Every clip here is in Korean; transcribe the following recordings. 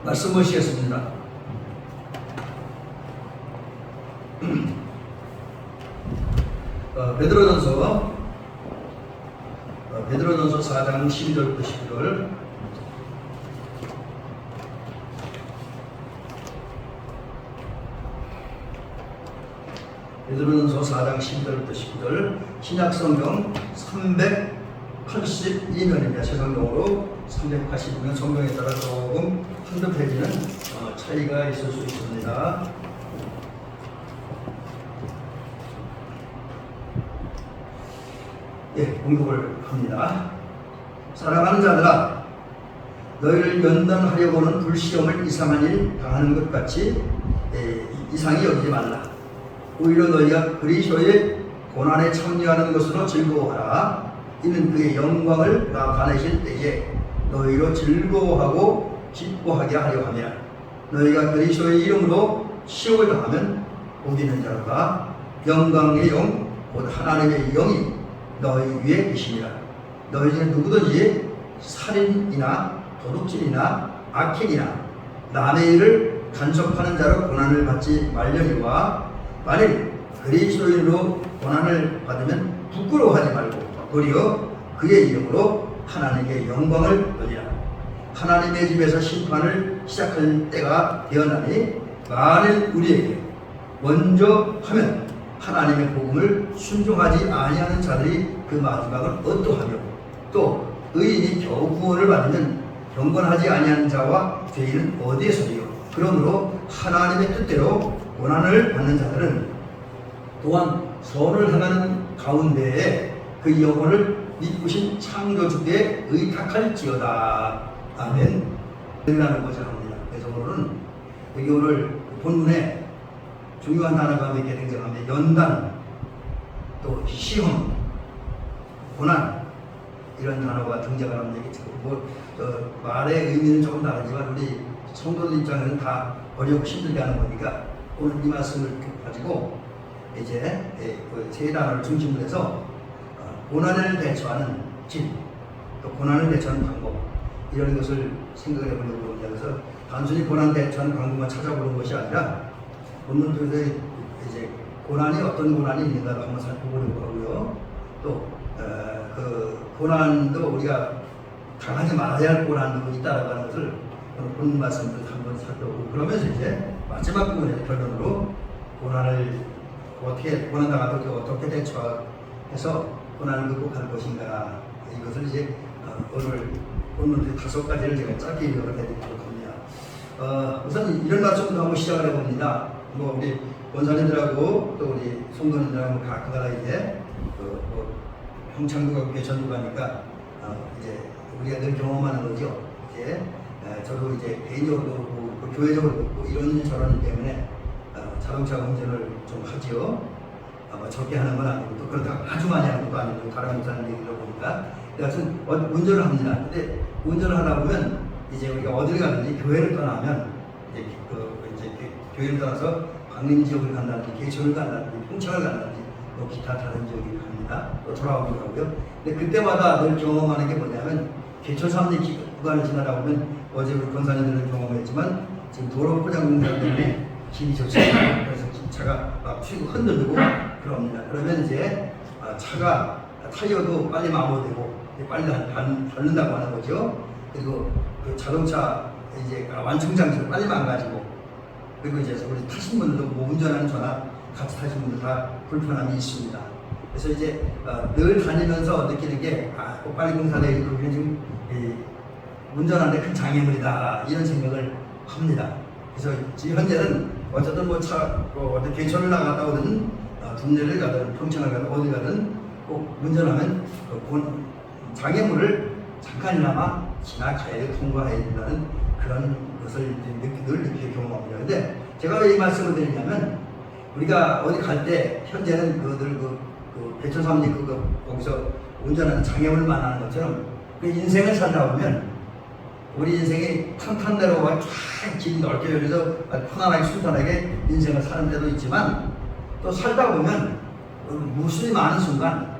말씀 보시겠습니다. 베드로전서 4장 12절부터 19절. 베드로전서 4장 12절부터 19절. 신약성경 382면입니다. 제 성경으로 382면 성경에 따라 조금 한두 페이지는 차이가 있을 수 있습니다. 예, 공독을 합니다. 사랑하는 자들아, 너희를 연단하려고는 불시험을 이상한 일 당하는 것 같이 이상히 여기지 말라. 오히려 너희가 그리스도의 고난에 참여하는 것으로 즐거워하라. 이는 그의 영광을 나타내실 때에 너희로 즐거워하고 기뻐하게 하려 함이라. 너희가 그리스도의 이름으로 시험을 당하면 복 있는 자로다. 영광의 영, 곧 하나님의 영이 너희 위에 계시니라. 너희 중에 누구든지 살인이나 도둑질이나 악행이나 남의 일을 간섭하는 자로 고난을 받지 말려니와, 만일 그리스도인으로 고난을 받으면 부끄러워하지 말고 도리어 그의 이름으로 하나님께 영광을 돌리라. 하나님의 집에서 심판을 시작할 때가 되었나니, 만일 우리에게 먼저 하면 하나님의 복음을 순종하지 아니하는 자들이 그 마지막은 어떠하며, 또 의인이 겨우 구원을 받으면 경건하지 아니하는 자와 죄인은 어디에서리요. 그러므로 하나님의 뜻대로 고난을 받는 자들은 또한 선을 행하는 가운데에 그 영혼을 이끄신 창조주께 의탁할지어다. 아멘. 라는 것을 합니다. 그래서 오늘은 여기 오늘 본문에 중요한 단어가 몇 개 등장합니다. 연단, 또 시험, 고난, 이런 단어가 등장을 하는 얘기죠. 말의 의미는 조금 다르지만 우리 성도들 입장에서는 다 어렵고 힘들게 하는 거니까 오늘 이 말씀을 가지고 이제 세 단어를 중심으로 해서 고난을 대처하는 길, 또 고난을 대처하는 방법, 이런 것을 생각해 보려고 합니다. 그래서 단순히 고난 대처하는 방법만 찾아보는 것이 아니라 본문 중에서 이제 고난이 어떤 고난이 있는가를 한번 살펴보려고 하고요. 또 그 고난도 우리가 당하지 말아야 할 고난도 있다라고 하는 것을 본문 말씀을 한번 살펴보고, 그러면서 이제 마지막 부분에 결론으로 고난을 고난 당하도 어떻게 대처해서 고난을 극복할 것인가, 이것을 이제 오늘 본문 5가지를 제가 짧게 요약을 해드리도록 합니다. 우선 이런 말씀부터 한번 시작을 해봅니다. 우리 원사님들하고 또 우리 성도님들하고 가끔가다 이제 평창도 가고 개천도 가니까 이제 우리가 늘 경험하는 거죠. 이제 저도 이제 개인적으로 또 교회적으로 또 이런 저런 때문에 자동차 운전을 좀 하지요. 적게 하는 건 아니고 또 그렇다고 아주 많이 하는 것도 아니고 다른 목사님 얘기를 보니까 그래서 운전을 합니다. 근데 운전을 하다 보면 이제 우리가 어딜 가든지 교회를 떠나면 이제 교회를 떠나서 강림 지역을 간다든지 개천을 간다든지 평창을 간다든지 또 기타 다른 지역을 갑니다. 또 돌아오기도 하고요. 근데 그때마다 늘 경험하는 게 뭐냐면 개천 3리 구간을 지나다 보면 어제 우리 권사님들은 경험했지만 지금 도로 포장 공사 때문에 길이 좋지 않아요. 그래서 차가 막 튀고 흔들리고 그럽니다. 그러면 이제 차가 타이어도 빨리 마모되고 빨리 닳는다고 하는 거죠. 그리고 그 자동차 이제 완충 장치를 빨리 망가지고, 그리고 이제 우리 타신 분들도 뭐 운전하는 저나 같이 타신 분들 다 불편함이 있습니다. 그래서 이제 늘 다니면서 느끼는 게 빨리 공사되고 그게 지금 운전하는데 큰 장애물이다, 이런 생각을 합니다. 그래서 지금 현재는 어쨌든 뭐 어디 개천을 나갔다 오든 둔내를 가든 평창을 가든 어디 가든 꼭 운전하면 장애물을 잠깐이나마 지나가야 돼, 통과해야 된다는 그런 것을 늘 느끼게 경험합니다. 근데 제가 왜 이 말씀을 드리냐면, 우리가 어디 갈 때 현재는 그 개천 3리 거기서 운전하는 장애물을 만나는 것처럼 그 인생을 살다 보면 우리 인생이 탄탄대로 쫙 길이 넓게 열려서 편안하게 순탄하게 인생을 사는 데도 있지만, 또 살다 보면 무수히 많은 순간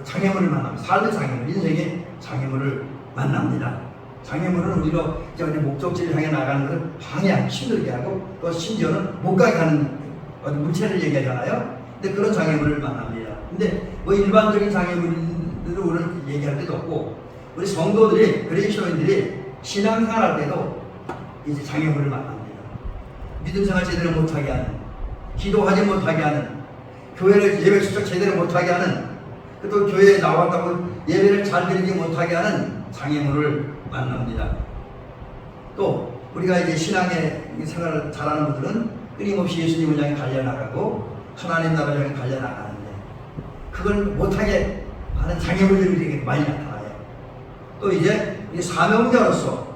장애물을 만납니다. 삶의 장애물, 인생의 장애물을 만납니다. 장애물은 우리로 이제 목적지를 향해 나가는 것을 방해하기 힘들게 하고 또 심지어는 못 가게 하는 어떤 물체를 얘기하잖아요. 근데 그런 장애물을 만납니다. 근데 뭐 일반적인 장애물을 오늘 얘기할 때도 없고 우리 성도들이 그레이션인들이 신앙생활할 때도 이제 장애물을 만납니다. 믿음 생활 제대로 못하게 하는, 기도하지 못하게 하는, 교회를 예배 수적 제대로 못하게 하는, 또 교회에 나왔다고 예배를 잘 드리지 못하게 하는 장애물을 만납니다. 또 우리가 이제 신앙의 생활을 잘하는 분들은 끊임없이 예수님을 향해 달려나가고 하나님 나라를 향해 달려나가는데 그걸 못하게 하는 장애물들이 되게 많이 나타나요. 또 이제 사명자로서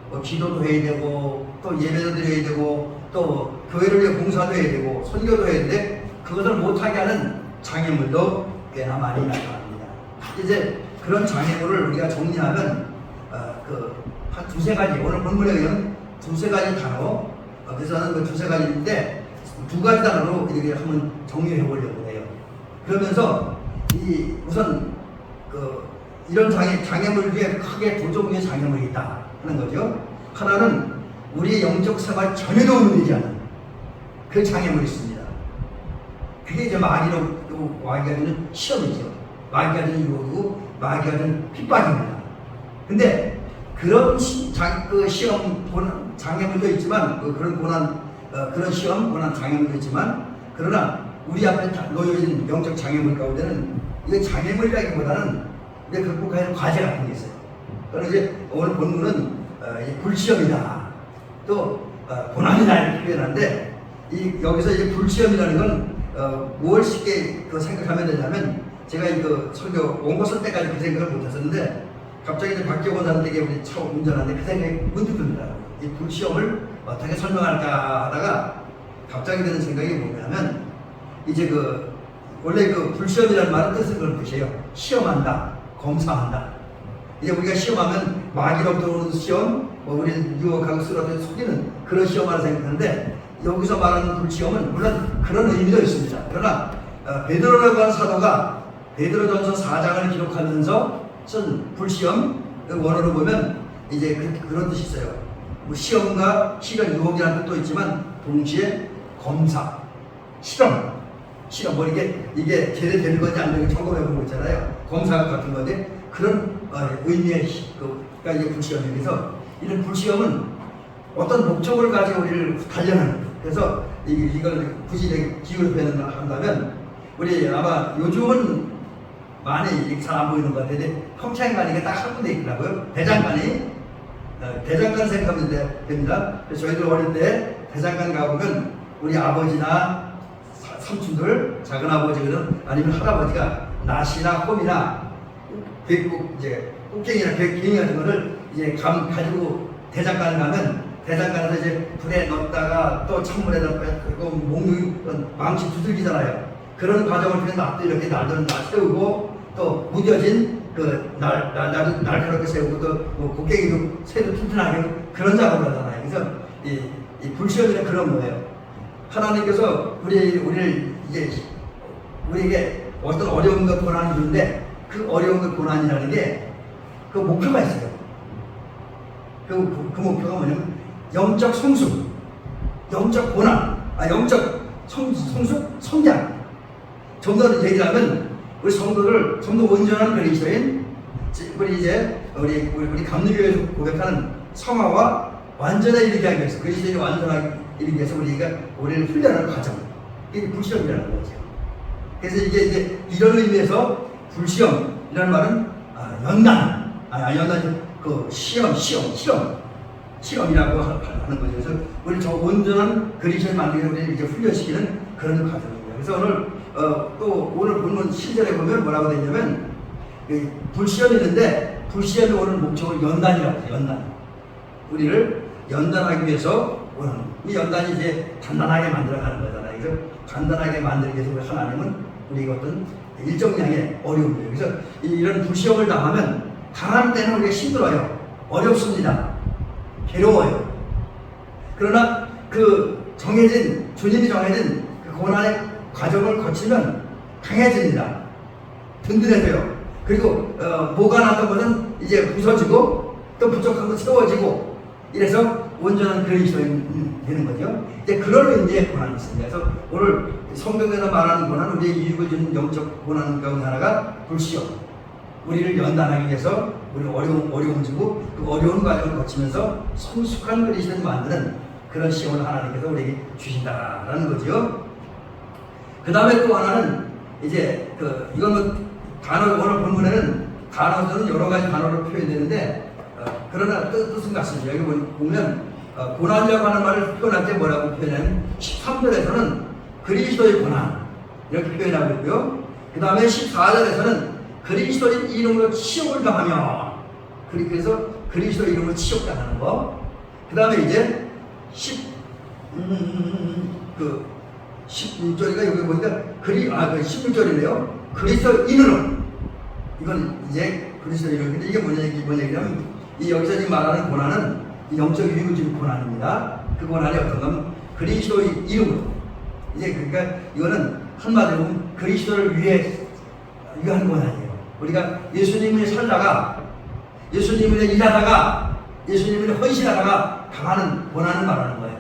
뭐 기도도 해야 되고 또 예배도 드려야 되고 또 교회를 위해 봉사도 해야 되고 선교도 해야 되는데 그것을 못하게 하는 장애물도 꽤나 많이 나타납니다. 이제 그런 장애물을 우리가 정리하면 한 두세 가지, 오늘 본문에 의한 두세 가지 단어, 그래서는 그 두세 가지인데 두 가지 단어로 이렇게 한번 정리해 보려고 해요. 그러면서 우선 이런 장애물 중에 크게 두 종류의 장애물이 있다 하는 거죠. 하나는 우리의 영적 생활 전혀 도움이 되지 않는 그 장애물이 있습니다. 그게 이제 마귀가 주는 시험이죠. 마귀가 주는 유혹이고 마귀가 주는 핍박입니다. 근데 그런 시험 장애물도 있지만 그런 그런 시험 고난 장애물도 있지만 그러나 우리 앞에 놓여진 영적 장애물 가운데는 이거 장애물이라기보다는 우리가 극복해야 할 과제 같은 게 있어요. 그래서 이제 오늘 본문은 불시험이다 또 고난이다 이렇게 표현하는데 여기서 이제 불시험이라는 건 무엇을 쉽게 생각하면 되냐면 제가 설교 원고 쓸 때까지 그 생각을 못했었는데 갑자기 이제 박기호 원사님에게 우리 차 운전하는데 그 생각이 문득 듭니다. 이 불시험을 어떻게 설명할까 하다가 갑자기 드는 생각이 뭐냐면 이제 원래 불시험이라는 말은 뜻은 그런 뜻이에요. 시험한다, 검사한다. 이제 우리가 시험하면 마귀로부터 오는 시험, 우리를 유혹하고 쓰러져 속이는 그런 시험을 생각하는데 여기서 말하는 불시험은 물론 그런 의미도 있습니다. 그러나 베드로라고 하는 사도가 베드로전서 4장을 기록하면서 쓴 불시험 원어로 보면 이제 그런 뜻이 있어요. 뭐 시험과 시련 유혹이라는 뜻도 있지만 동시에 검사, 실험 뭐 이게 제대되는 건지 안 되는 지 점검해 보는 거 있잖아요. 검사 같은 건데 그런 의미의 그러니까 이게 불시험에서 이런 불시험은 어떤 목적을 가지고 우리를 단련하는. 그래서 이걸 굳이 기울여 한다면 우리 아마 요즘은 많이 잘 안 보이는 것 같은데 평창관이 딱 한 군데 있더라고요. 대장간이 대장간 생각하면 됩니다. 그래서 저희들 어릴 때 대장간 가보면 우리 아버지나 삼촌들, 작은 아버지는 아니면 할아버지가 낫이나 홈이나 꽃갱이나 갱이 같은 거를 이제 가지고 대장간을 가면 대장간에서 이제 불에 넣었다가 또 찬물에 넣고 망치 두들기잖아요. 그런 과정을 통해 낫도 이렇게 날들은 다 세우고 또 무뎌진 날카롭게 세우고 또 곡괭이도 새도 튼튼하게 그런 작업을 하잖아요. 그래서 이 불시험이란 그런 거예요. 하나님께서 우리에게 어떤 어려움과 고난을 주는데 그 어려움과 고난이라는 게 그 목표가 있어요. 그 목표가 뭐냐면 영적 성숙, 영적 고난, 영적 성장. 좀 더 얘기하면 우리 성도 온전한 그리스도인, 우리 감리교회에서 고백하는 성화와 완전에 이르게 하기 위해서 그리스도인이 완전하게 이르기 위해서 우리를 훈련하는 과정. 이게 불시험이라는 거죠. 그래서 이제 이런 의미에서 불시험이라는 말은 연단이 시험이라고 하는 거죠. 그래서 우리 저 온전한 그리스도인 만들기 위해서 우리를 이제 훈련시키는 그런 과정입니다. 그래서 오늘 본문 7절에 보면 뭐라고 되어 있냐면 불시험이 있는데 불시험이 오는 목적을 연단이라고 해요. 연단. 우리를 연단하기 위해서 오는 이 연단이 이제 단단하게 만들어가는 거잖아요. 그래서 단단하게 만들기 위해서 하나님은 우리가 어떤 일정량의 어려움이에요. 그래서 이런 불시험을 당하는 때는 우리가 힘들어요. 어렵습니다. 괴로워요. 그러나 주님이 정해진 그 고난의 과정을 거치면 강해집니다. 든든해져요. 그리고 뭐가 났던 것은 이제 부서지고 또 부족한 거 채워지고 이래서 온전한 그리스도인 되는 거죠. 이제 그런 의미의 고난이 있습니다. 그래서 오늘 성경에서 말하는 고난, 우리의 유익을 주는 영적 고난 가운데 하나가 불시험. 우리를 연단하기 위해서 우리 어려움 주고 그 어려운 과정을 거치면서 성숙한 그리스도인을 만드는 그런 시험을 하나님께서 우리에게 주신다라는 거죠. 그 다음에 또 하나는 이제 이건 뭐 단어, 오늘 본문에는 단어들은 여러 가지 단어로 표현되는데 그러나 뜻은 같습니다. 여기 보면 고난이라고 하는 말을 표현할 때 뭐라고 표현하면 13절에서는 그리스도의 고난 이렇게 표현하고 있고요. 그 다음에 14절에서는 그리스도의 이름으로 치욕을 당하며, 그래서 그리스도 이름으로 치욕당하는 거. 그 다음에 이제 16절인가 여기 보니까 16절이네요. 그리스도인으로, 이건 이제 그리스도 이름인데 이게 뭐냐 얘기냐면 여기서 지금 말하는 고난은 영적 유익을 주는 고난입니다. 그 고난이 어떤 건 그리스도의 이름으로, 이제 그러니까 이거는 한마디로 보면 그리스도를 위해 위한 고난이에요. 우리가 예수님을 살다가, 예수님을 일하다가, 예수님을 헌신하다가 당하는 고난을 말하는 거예요.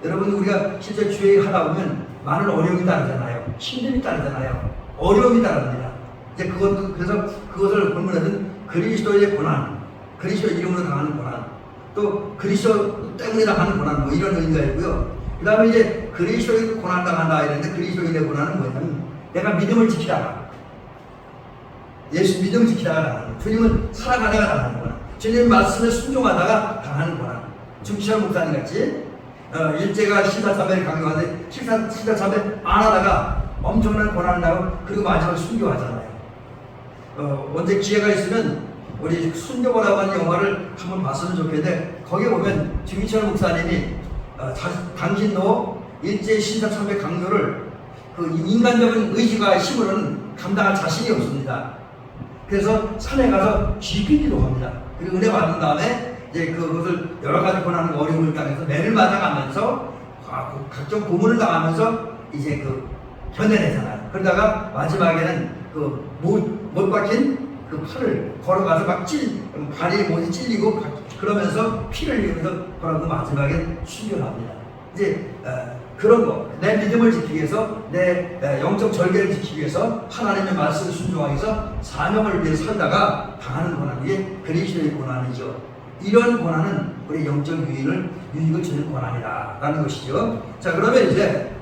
여러분, 우리가 실제 주의 일 하다 보면 많은 어려움이 따르잖아요. 힘듦이 따르잖아요. 어려움이 따릅니다. 이제 그래서 그것을 본문에는 그리스도의 고난, 그리스도 이름으로 당하는 고난, 또 그리스도 때문에 당하는 고난, 뭐 이런 의미가 있고요. 그 다음에 이제 그리스도의 고난 당한다 이랬는데, 그리스도인의 고난은 뭐냐면 내가 믿음을 지키다가, 예수 믿음을 지키다가 당하는 거예요. 주님을 살아가다가 당하는 고난, 주님 말씀을 순종하다가 당하는 고난. 중시할 목사님 같이 일제가 신사참배를 강요하는데 신사참배 안 하다가 엄청난 고난을 당하고 그리고 마지막에 순교하잖아요. 언제 기회가 있으면 우리 순교라고 하는 영화를 한번 봤으면 좋겠는데, 거기에 보면 김희철 목사님이 당신도 일제 신사참배 강요를 그 인간적인 의지와 힘으로는 감당할 자신이 없습니다. 그래서 산에 가서 깊이 기도합니다. 그리고 은혜 받은 다음에 이제 그것을 여러 가지 고난과 어려움을 당해서 매를 맞아가면서 각종 고문을 당하면서 이제 견뎌내잖아요. 그러다가 마지막에는 못 박힌 그 팔을 걸어가서 발이 못이 찔리고 그러면서 피를 흘리면서 걸어가고 마지막에 순교합니다. 이제 그런 거, 내 믿음을 지키기 위해서, 내 영적 절개를 지키기 위해서, 하나님의 말씀을 순종하기 위해서 사명을 위해 살다가 당하는 고난, 이게 그리스도의 고난이죠. 이런 고난은 우리 영적 유익을 주는 고난이다라는 것이죠. 자, 그러면 이제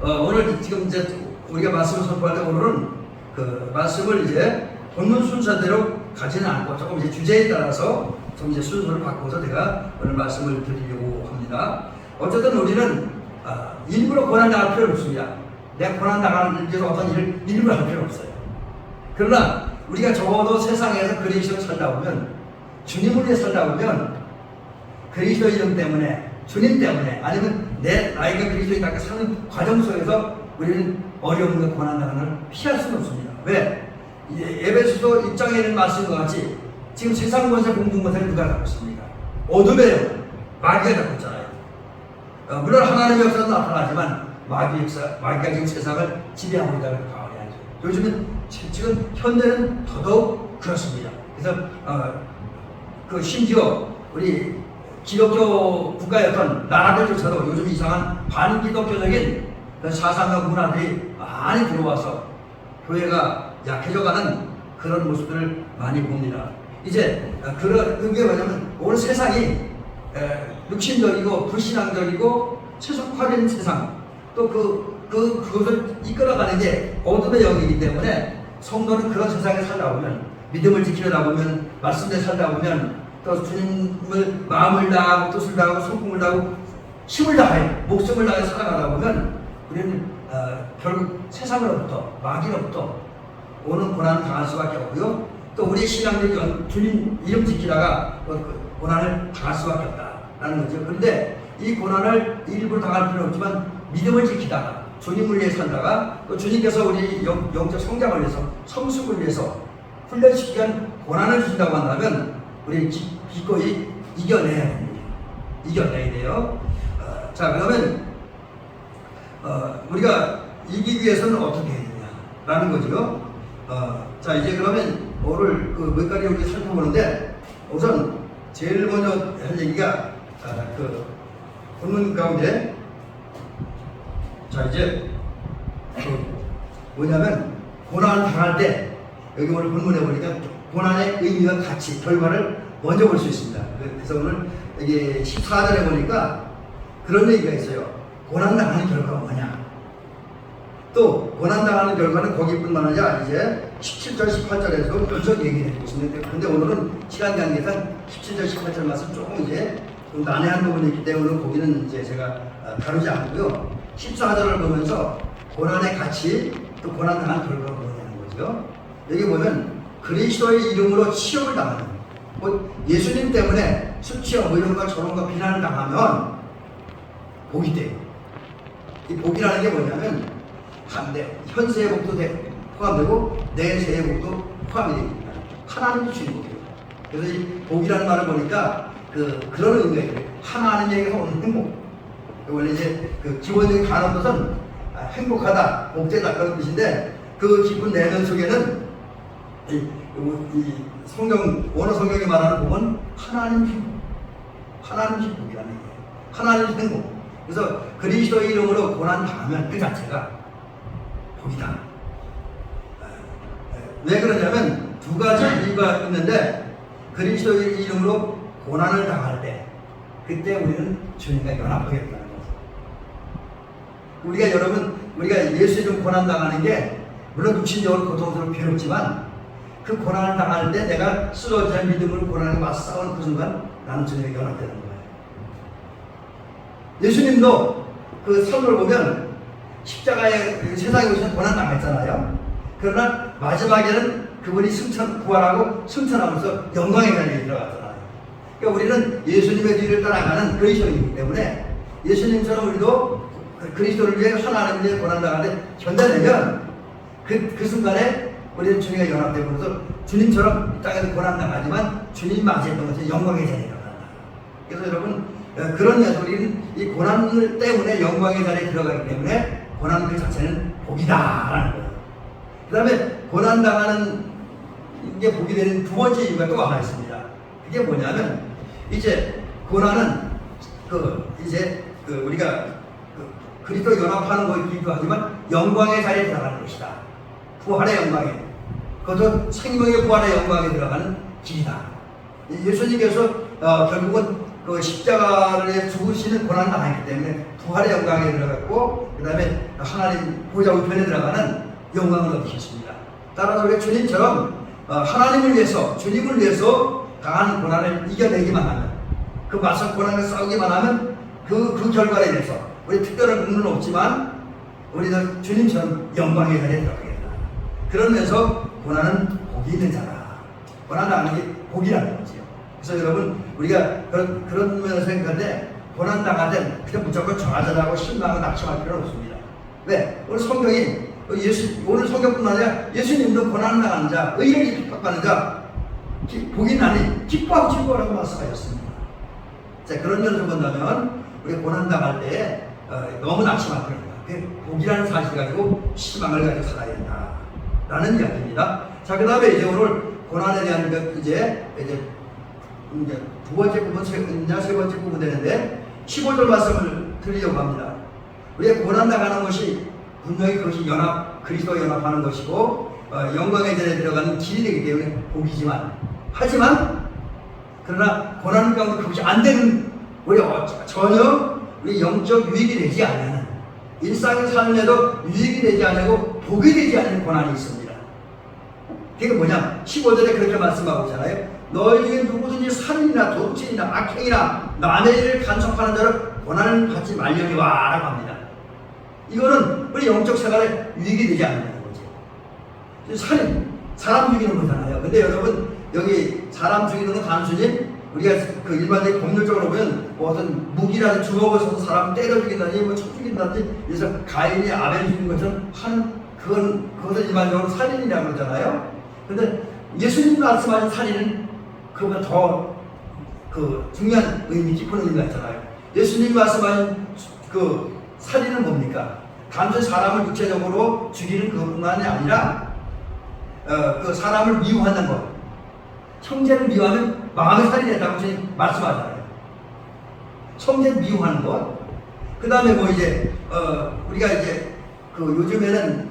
오늘 지금 이제 우리가 말씀을 선포할 때 오늘은 그 말씀을 이제 본문 순서대로 가지는 않고 조금 이제 주제에 따라서 좀 이제 순서를 바꿔서 제가 오늘 말씀을 드리려고 합니다. 어쨌든 우리는 일부러 고난당할 필요는 없습니다. 내가 고난당하는 데서 어떤 일을 일부러 할 필요는 없어요. 그러나 우리가 적어도 세상에서 그리스도를 살다 보면, 주님을 위해 살다 보면, 그리스도 이름 때문에, 주님 때문에, 아니면 나이가 그리스도인답게 사는 과정 속에서 우리는 어려움과 고난당하는 걸 피할 수는 없습니다. 왜? 에베소서 1장에 있는 말씀과 같이 지금 세상 권세, 공중 권세를 누가 갖고 있습니까? 어둠의 마귀가 갖고 있잖아요. 물론 하나님의 역사도 나타나지만 마귀가 지금 세상을 지배하고 있다는 가언해야죠. 요즘은 지금 현대는 더더욱 그렇습니다. 그래서 심지어 우리 기독교 국가였던 나라들조차도 요즘 이상한 반기독교적인 사상과 문화들이 많이 들어와서 교회가 약해져가는 그런 모습들을 많이 봅니다. 이제 그게 뭐냐면 오늘 세상이 육신적이고 불신앙적이고 세속화된 세상, 또 그것을 이끌어가는 게 어둠의 영이기 때문에 성도는 그런 세상에 살다 보면, 믿음을 지키려다 보면, 말씀대로 살다 보면, 또 주님을 마음을 다하고 뜻을 다하고 손금을 다하고 힘을 다해 목숨을 다해 살아가다 보면 우리는 결국 세상으로부터, 마귀로부터 오는 고난을 당할 수밖에 없고요. 또 우리 신앙적인 주님 이름 지키다가 고난을 당할 수밖에 없다라는 거죠. 그런데 이 고난을 일부러 당할 필요는 없지만 믿음을 지키다가, 주님을 위해 살다가, 또 주님께서 우리 영적 성장을 위해서, 성숙을 위해서 훈련시키기 위한 고난을 주신다고 한다면 우리 기꺼이 이겨내야 됩니다. 이겨내야 돼요. 자, 그러면 우리가 이기기 위해서는 어떻게 해야 되냐라는 거죠. 자, 이제 그러면 오늘 몇 가지 우리 살펴보는데, 우선 제일 먼저 할 얘기가 그 본문 가운데 자 이제 뭐냐면 고난 당할 때 여기 오늘 본문에 보니까 고난의 의미와 가치 결과를 먼저 볼 수 있습니다. 그래서 오늘 여기 14절에 보니까 그런 얘기가 있어요. 고난 당하는 결과가 뭐냐? 또 고난 당하는 결과는 거기뿐만 아니라 이제 17절 18절에서 계속 얘기를 해주고 있습니다. 근데 오늘은 시간 관계상 17절 18절 말씀 조금 이제 좀 난해한 부분이 있기 때문에 거기는 이제 제가 다루지 않고요. 14절을 보면서 고난의 가치 또 고난 당한 결과가 뭐냐는 거죠. 여기 보면 그리스도의 이름으로 시험을 당하는 곧 예수님 때문에 수치와 모욕과 조롱과 비난을 당하면 복이 돼요. 이 복이라는 게 뭐냐면 현세의 복도 포함되고 내세의 복도 포함이 됩니다. 하나님 주신 복이에요. 그래서 이 복이라는 말을 보니까 그런 의미가 있어요. 하나님 얘기에서 오는 행복. 원래 이제 그 기본적인 단어 뜻은 행복하다, 복되다 그런 뜻인데 그 깊은 내면 속에는 이 성경 원어 성경이 말하는 복은 하나님 행복, 하나님 행복이라는 얘기예요. 하나님 행복. 그래서 그리스도의 이름으로 고난 당하면 그 자체가 복이다. 왜 그러냐면 두 가지 이유가 있는데 그리스도의 이름으로 고난을 당할 때 그때 우리는 주님과 연합하겠다는 거죠. 우리가 예수 이름 고난 당하는 게 물론 육신적으로 고통스럽고 괴롭지만 그 고난을 당할 때 내가 쓰러져 믿음으로 고난에 맞서는 그 순간 나는 주님과 연합되는 거예요. 예수님도 그 성을 보면 십자가에 세상에 오셔서 고난 당했잖아요. 그러나 마지막에는 그분이 부활하고 승천하면서 영광의 자리에 들어갔잖아요. 그러니까 우리는 예수님의 뒤를 따라가는 그리스도이기 때문에 예수님처럼 우리도 그리스도를 위해 하나님을 위해 고난 당하는데 견뎌내면 그 순간에 우리는 주님과 연합되면서 주님처럼 이 땅에서 고난 당하지만 주님 맞이했던 것이 영광의 자리에 들어간다. 그래서 여러분 그런 면에서 우리는 이 고난 때문에 영광의 자리에 들어가기 때문에 고난 그 자체는 복이다라는 거예요. 그 다음에 고난 당하는 게 복이 되는 두 번째 이유가 또 하나 있습니다. 그게 뭐냐면 이제 고난은 우리가 그리스도 연합하는 거이기도 하지만 영광의 자리에 들어가는 것이다. 부활의 영광에, 그것도 생명의 부활의 영광에 들어가는 길이다. 예수님께서 결국은 그 십자가를 죽으시는 고난을 당했기 때문에 부활의 영광에 들어갔고 그 다음에 하나님 보좌 우편에 들어가는 영광을 얻으셨습니다. 따라서 우리가 주님처럼 하나님을 위해서 주님을 위해서 강한 고난을 이겨내기만 하면 그 맞서 고난을 싸우기만 하면 그 결과에 대해서 우리 특별한 의무는 없지만 우리는 주님처럼 영광의 자리에 들어가겠다. 그러면서 고난은 복이 있는 자라. 고난 당하는 게 복이라는 거죠. 그래서 여러분 우리가 그런 면에서 생각할 때 고난 당할 때 그냥 무조건 좌절하고 실망하고 낙심할 필요는 없습니다. 왜? 오늘 성경이 오늘 성경뿐만 아니라 예수님도 고난 당하는 자, 의인이 핍박받는 자, 복이 나니 기뻐하고 즐거워라고 말씀하셨습니다. 자, 그런 면에서 본다면 우리가 고난 당할 때 너무 낙심할 필요는 없다. 복이라는 사실 가지고 희망을 가지고 살아야 된다라는 이야기입니다. 자, 그 다음에 이제 오늘 고난에 대한 이제 두 번째 부분, 세 번째 부분 되는데 15절 말씀을 드리려고 합니다. 우리가 고난 당하는 것이 분명히 그것이 그리스도와 연합하는 것이고 영광의 자리에 들어가는 길이 되기 때문에 복이지만 하지만 그러나 고난 가운데 그것이 안 되는 전혀 우리 영적 유익이 되지 않는 일상의 삶에도 유익이 되지 않고 복이 되지 않는 고난이 있습니다. 그게 뭐냐? 15절에 그렇게 말씀하고 있잖아요. 너희 중에 누구든지 살인이나 도둑질이나 악행이나 남의 일을 간섭하는 자를 고난을 받지 말려니와 라고 합니다. 이거는 우리 영적 생활에 유익이 되지 않는다는 거죠. 살인, 사람 죽이는 거잖아요. 근데 여러분 여기 사람 죽이는 건 단순히 우리가 그 일반적인 법률적으로 보면 뭐 어떤 무기라든지 주먹을 써서 사람 때려 죽인다든지 뭐 쳐 죽인다든지 그래서 가인이 아벨 죽인 것처럼 하는 그것은 일반적으로 살인이라고 그러잖아요. 근데 예수님 말씀하신 살인은 그보다 더 중요한 의미, 깊은 의미가 있잖아요. 예수님 말씀하신 그 살인은 뭡니까? 단순히 사람을 육체적으로 죽이는 그것뿐만이 아니라 그 사람을 미워하는 것. 형제를 미워하면 마음의 살인했다고 주님 말씀하잖아요. 성전 미워하는 것. 그 다음에 뭐 이제 우리가 이제 그 요즘에는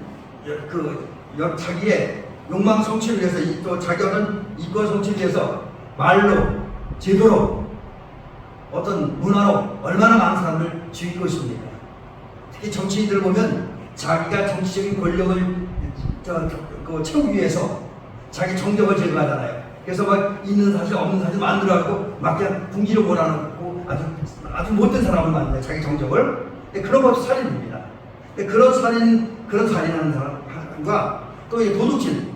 자기의 욕망 성취를 위해서 또 자기 어떤 이권 성취를 위해서 말로 제도로 어떤 문화로 얼마나 많은 사람을 죽이고 있습니까? 특히 정치인들 보면 자기가 정치적인 권력을 채우기 위해서 자기 정적을 제거하잖아요. 그래서 막 있는 사실 없는 사실 만들어갖고 막 그냥 분기로 몰아넣고 아주 못된 사람을 만들어요. 자기 정적을. 그런 것도 살인입니다. 그런 살인하는 사람과 또 이 도둑질,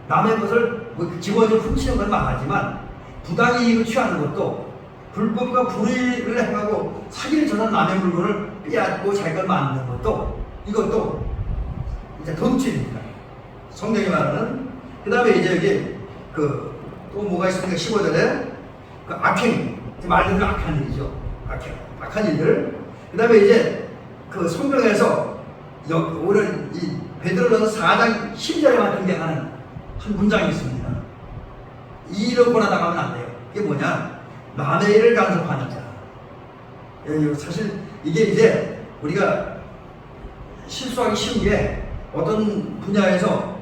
남의 것을 뭐 직원을 훔치는 건 말하지만 부당이익을 취하는 것도 불법과 불의를 행하고 사기를 쳐서 남의 물건을 빼앗고 자기 걸 만드는 것도 이것도 이제 도둑질입니다. 성경이 말하는. 그 다음에 이제 여기 또 뭐가 있습니까? 15절에 악행, 말 그대로 악한 일이죠. 악한 일들. 그 다음에 이제 성경에서 오늘 이 베드로전서 4장 10절에만 등장하는 한 문장이 있습니다. 이 일을 권하다가면 안 돼요. 이게 뭐냐? 남의 일을 간섭하는 자. 사실 이게 이제 우리가 실수하기 쉬운 게 어떤 분야에서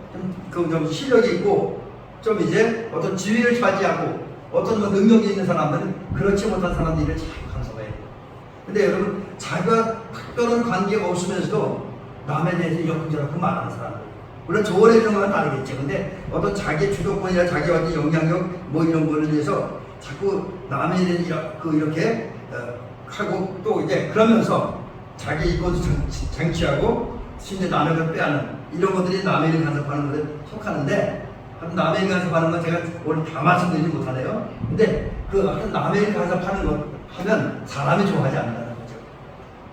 좀 실력이 있고 좀 이제 어떤 지위를 차지하고 어떤 능력이 있는 사람들은 그렇지 못한 사람들이 자꾸 간섭해요. 근데 여러분, 자기가 특별한 관계가 없으면서도 남에 대해서 이러쿵저러쿵 말하는 사람들, 물론 조언해주는 건 다르겠죠. 근데 어떤 자기의 주도권이나 자기 어떤 영향력 뭐 이런 거를 위해서 자꾸 남에 대해서 이렇게 하고 또 이제 그러면서 자기 이권도 장치하고 심지어 남의 걸 빼앗는 이런 것들이 남의 일 간섭하는 것에 속하는데, 남의 일 간섭하는 건 제가 오늘 다 말씀드리지 못하네요. 근데 남의 일 간섭하는 것 하면 사람이 좋아하지 않는다는 거죠.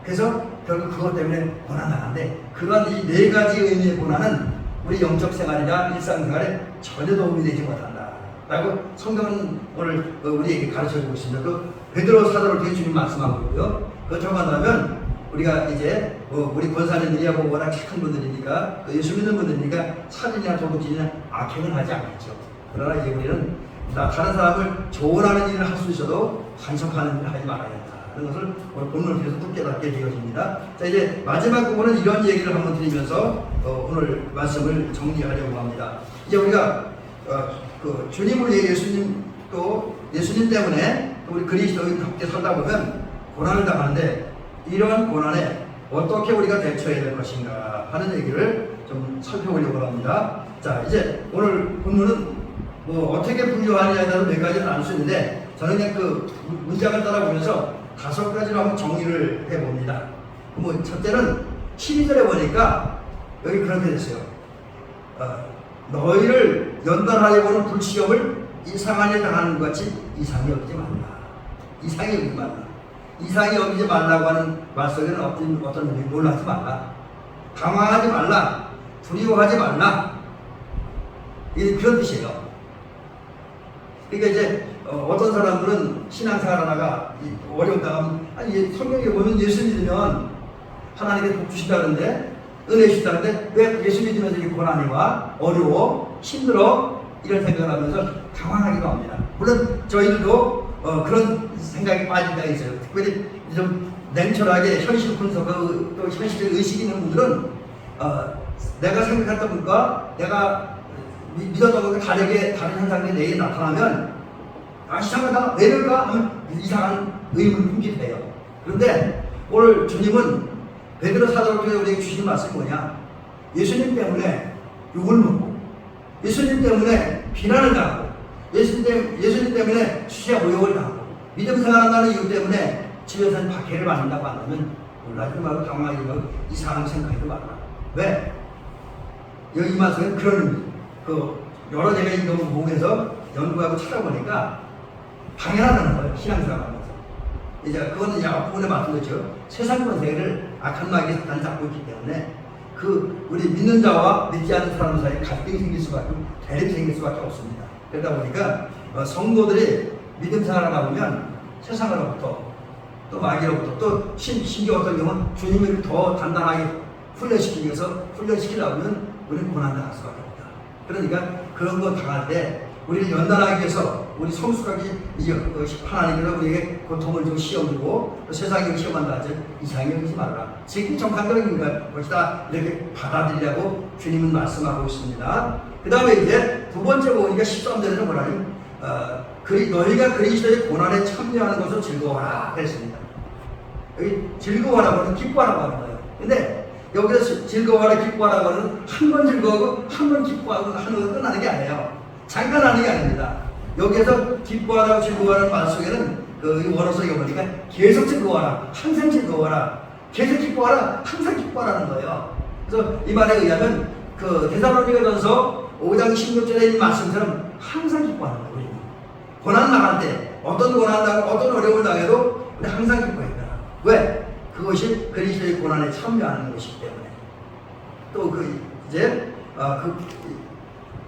그래서 결국 그것 때문에 고난당한데, 그런 이 네 가지 의미의 고난은 우리 영적 생활이나 일상생활에 전혀 도움이 되지 못한다 라고 성경은 오늘 우리에게 가르쳐주고 있습니다. 베드로 사도를 통해 주님 말씀하고 있고요. 그렇다고 한다면 우리가 이제 우리 권사님들이하고 워낙 착한 분들이니까 예수 믿는 분들이니까 살인이나 도둑질이나 악행은 하지 않겠죠. 그러나 이제 우리는 다른 사람을 조언하는 일을 할 수 있어도 간섭하는 일을 하지 말아야 한다. 그런 것을 오늘 본문을 통해서 또 깨닫게 되어집니다. 자, 이제 마지막 부분은 이런 얘기를 한번 드리면서 오늘 말씀을 정리하려고 합니다. 이제 우리가 주님을 위해 예수님 때문에 우리 그리스도인답게 살다 보면 고난을 당하는데, 이러한 고난에 어떻게 우리가 대처해야 될 것인가 하는 얘기를 좀 살펴보려고 합니다. 자, 이제 오늘 본문은 어떻게 분류하느냐에 따라 네 가지를 나눌 수 있는데, 저는 그냥 문장을 따라보면서 5가지로 한번 정리를 해봅니다. 첫째는 12절에 보니까 여기 그렇게 됐어요. 너희를 연단하려고 하는 불시험을 이상한 일 당하는 것 같이 이상히 여기지 말라. 이상히 여기지 말라. 이상히 여기지 말라고 하는 말씀에는 어떤 의미 놀라지 말라. 당황하지 말라. 두려워하지 말라. 그런 뜻이에요. 그러니까 이제 어떤 사람들은 신앙생활 하다가 어려웠다가 성경에 보면 예수 믿으면 하나님께 복 주신다는데, 은혜 주신다는데 왜 예수 믿으면서 이렇게 고난이 와? 어려워? 힘들어? 이런 생각을 하면서 당황하기도 합니다. 물론 저희들도 그런 생각이 빠질 때가 있어요. 특별히 좀 냉철하게 현실 분석, 또 현실적 의식이 있는 분들은 내가 생각했던 것과 내가 믿었던 것과 다른 현상이 내게 나타나면 이상하다, 왜 이럴까 하면 이상한 의문을 품게 돼요. 그런데 오늘 주님은 베드로 사도를 통해 우리에게 주신 말씀이 뭐냐? 예수님 때문에 욕을 먹고, 예수님 때문에 비난을 당하고, 예수님 때문에 수시와 모욕을 당하고, 믿음 생활한다는 이유 때문에 집에서는 박해를 받는다고 한다면 놀라지 말고 당황하지 말고 이상한 생각하지 말라. 왜? 여기 이 말씀은 그런 의미. 여러 제가 이거 보면서 연구하고 찾아보니까 당연하다는 거예요. 신앙생활하면서. 이제 그거는 이제 앞부분에 말씀드렸죠. 세상 권세를 악한 마귀 사탄이 잡고 있기 때문에 우리 믿는 자와 믿지 않는 사람 사이에 갈등이 생길 수밖에, 대립이 생길 수밖에 없습니다. 그러다 보니까 성도들이 믿음 생활하다 보면 세상으로부터 또 마귀로부터 또 심지어 어떤 경우는 주님을 더 단단하게 훈련시키려고 하면 우리는 고난당할 수밖에 없다. 그러니까 그런 거 당할 때 우리를 연단하기 위해서 우리 성숙하게 하나님께서 우리에게 고통을 주고 시험 주고 또 세상에 시험한다 하지 이상히 여기지 말라. 지금 정상적인 것이다 이렇게 받아들이라고 주님은 말씀하고 있습니다. 그 다음에 이제 두 번째 보니까 13절에는 뭐라니 너희가 그리스도의 고난에 참여하는 것을 즐거워하라 그랬습니다. 여기 즐거워하라고 하는 기뻐하라고 하는 거예요. 근데 여기서 즐거워하라 기뻐하라고 하는 한 번 즐거워하고 한 번 기뻐하고 하는 것은 끝나는 게 아니에요. 잠깐 하는 게 아닙니다. 여기에서 기뻐하라고 즐거워하는 말 속에는 그 원어석에 보니까 계속 즐거워하라, 항상 즐거워하라, 계속 기뻐하라, 항상 기뻐하라는 거예요. 그래서 이 말에 의하면 그 데살로니가전서 5장 16절에 있는 말씀처럼 항상 기뻐하는 거예요. 우리는 고난 당할 때 어떤 고난 당하고 어떤 어려움을 당해도 우리 항상 기뻐해야 된다. 왜? 그것이 그리스도의 고난에 참여하는 것이기 때문에. 또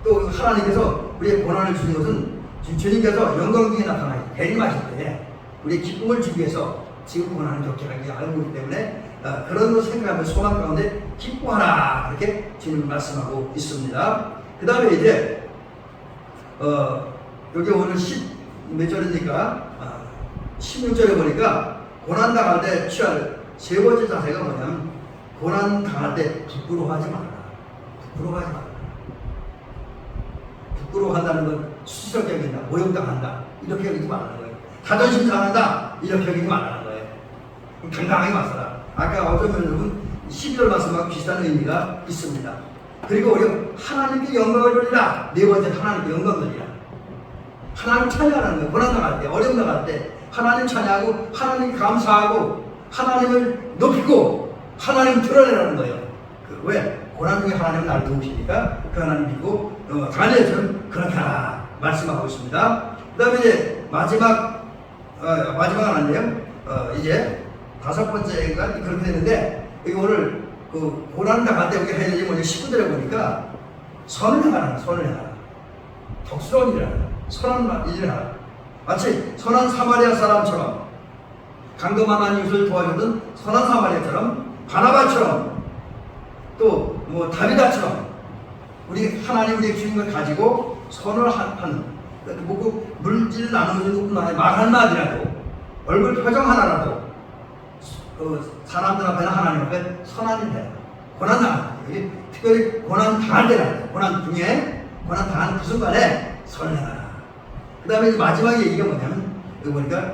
또 하나님께서 우리의 고난을 주신 것은 주님께서 영광 중에 나타나요. 대림하실 때에 우리의 기쁨을 주기 위해서 지금 고난을 겪게 하기 알고 있기 때문에 그런 것을 생각하며 소망 가운데 기뻐하라 이렇게 주님 말씀하고 있습니다. 그 다음에 이제 여기 오늘 몇 절이니까 16절에 보니까 고난 당할 때 취할 세 번째 자세가 뭐냐면 고난 당할 때 부끄러워하지 말라. 부끄러워하지 말라. 부끄러워한다는 건 수치스럽게 여긴다, 모욕당한다 이렇게 여기지 말라는 거예요. 자존심 상한다 이렇게 여기지 말라는 거예요. 당당하게 맞서라. 아까 어쩌면 여러분 12절 말씀하고 비슷한 의미가 있습니다. 그리고 우리 하나님께 영광을 돌리라. 네 번째 하나님께 영광을 돌리라. 하나님 찬양하는 거예요. 고난 당할 때, 어려움 당할 때 하나님 찬양하고 하나님 감사하고 하나님을 높이고 하나님 드러내라는 거예요. 왜? 고난 중에 하나님은 나를 도우시니까 그 하나님 믿고 다니엘처럼 그렇게 하라 말씀하고 있습니다. 그 다음에 이제 마지막은 아닌데요. 이제 다섯 번째가 그렇게 되는데 여기 오늘 그 고난 당할 때 우리가 해야 되는 뭐냐 19절에 보니까 선을 행하라. 선을 행하라. 덕스러운 일을 하라. 선한 일을 하라. 마치 선한 사마리아 사람처럼 강금한 이웃을 도와주던 선한 사마리아처럼 바나바처럼 또 다비다처럼 우리 하나님 우리의 주님을 가지고 선을 하는 물질 나누는 것뿐만 아니라 말 한마디라도 얼굴 표정 하나라도 사람들 앞에나 하나님 앞에 선한 일 해라. 고난 당할 때 특별히 고난 당할 때라 고난 중에 고난 당하는 그 순간에 선을 행하라. 그 다음에 마지막 얘기가 뭐냐면 여기 보니까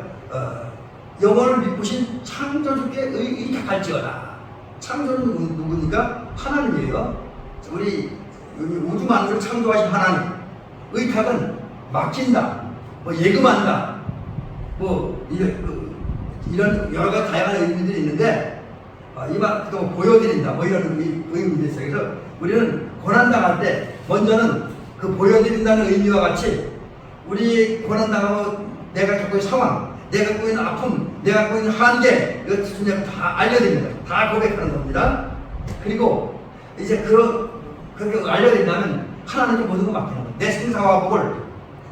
영혼을 믿으신 창조주께 의탁할지어다. 창조는 누구니까? 하나님이에요. 우리 우주 만물을 창조하신 하나님. 의탁은 맡긴다, 예금한다, 이런 여러 가지 다양한 의미들이 있는데 또 보여드린다, 이런 의미도 있어요. 그래서 우리는 고난당할 때 먼저는 그 보여드린다는 의미와 같이 우리 고난당하고 내가 겪고 있는 상황, 내가 갖고 있는 아픔, 내가 갖고 있는 한계, 이거 주님 다 알려드립니다. 다 고백하는 겁니다. 그리고 이제 그렇게 알려드린다면 하나님께 모든 거 맡기는 거예요. 내 생사와 복을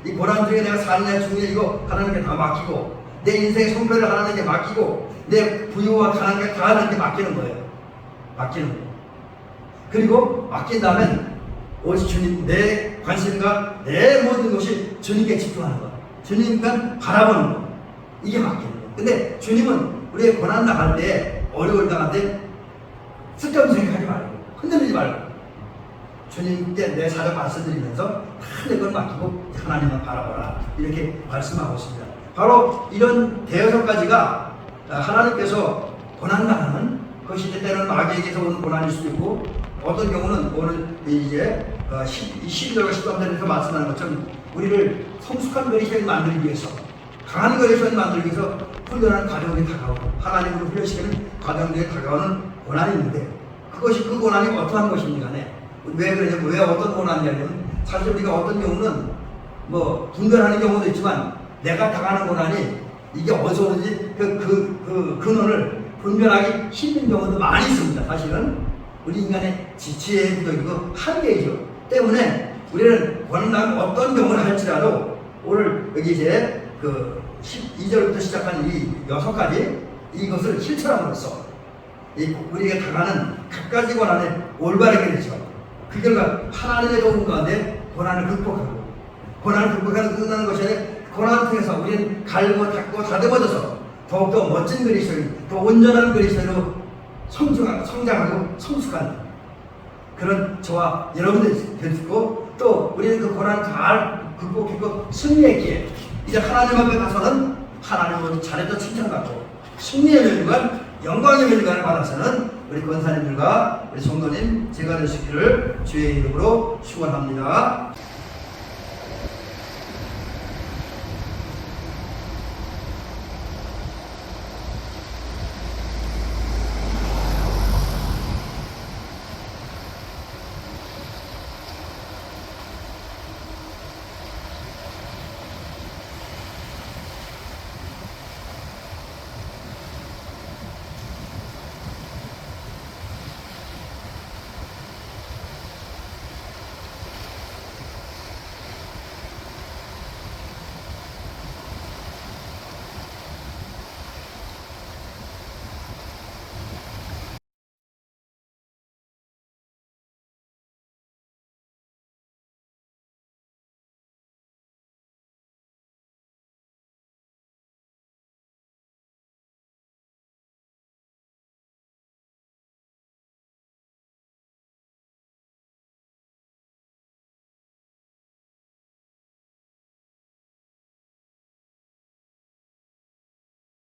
이 고난 중에 내가 사는 중에 이거 하나님께 다 맡기고 내 인생의 성패를 하나님께 맡기고 내 부유와 가난을 다 하나님께 맡기는 거예요. 맡기는 거예요. 그리고 맡긴다면 오직 주님, 내 관심과 내 모든 것이 주님께 집중하는 거예요. 주님만 바라보는 거. 이게 맡기는 거예요. 근데 주님은 우리의 고난 당할 때, 어려울 당할 때 쓸데없는 생각하지 말고 흔들리지 말고 주님께 내 사정 말씀드리면서 다 내 걸 맡기고 하나님만 바라보라 이렇게 말씀하고 있습니다. 바로 이런 대여섯 가지가 하나님께서 고난당하는 것이 때때로는 마귀에게서 오는 고난일 수도 있고 어떤 경우는 오늘 이제 12절과 13절에서 말씀하는 것처럼 우리를 성숙한 그리스도인이 만들기 위해서 강한 그리스도인이 만들기 위해서 훈련하는 과정에 다가오고 하나님으로 훈련시키는 과정에 다가오는 고난이 있는데 그것이 그 고난이 어떠한 것입니까? 왜 그러냐면 왜 어떤 고난이냐면 사실 우리가 어떤 경우는 분별하는 경우도 있지만 내가 당하는 고난이 이게 어디서 오는지 그 근원을 분별하기 힘든 경우도 많이 있습니다. 사실은 우리 인간의 지혜의 부족이고 한계이죠. 때문에 우리는 고난 어떤 경우를 할지라도 오늘 여기 이제 그 12절부터 시작한 이 6가지 이것을 실천함으로써 우리가 당하는 각가지 고난에 올바르게 되죠. 그 결과 하나님의 도움 가운데 고난을 극복하고 고난을 극복하는 끝나는 것이 아니라 고난을 통해서 우리는 갈고 닦고 다듬어져서 더욱더 멋진 그리스도인, 더 온전한 그리스도인으로 성장하고 성숙한 그런 저와 여러분들이 되고, 또 우리는 그 고난을 잘 극복했고 승리했기에 이제 하나님 앞에 가서는 하나님으로 잘했다 칭찬받고 승리의 면류관, 영광의 면류관을 받아서는 우리 권사님들과 우리 성도님 제가 되시기를 주의 이름으로 축원합니다.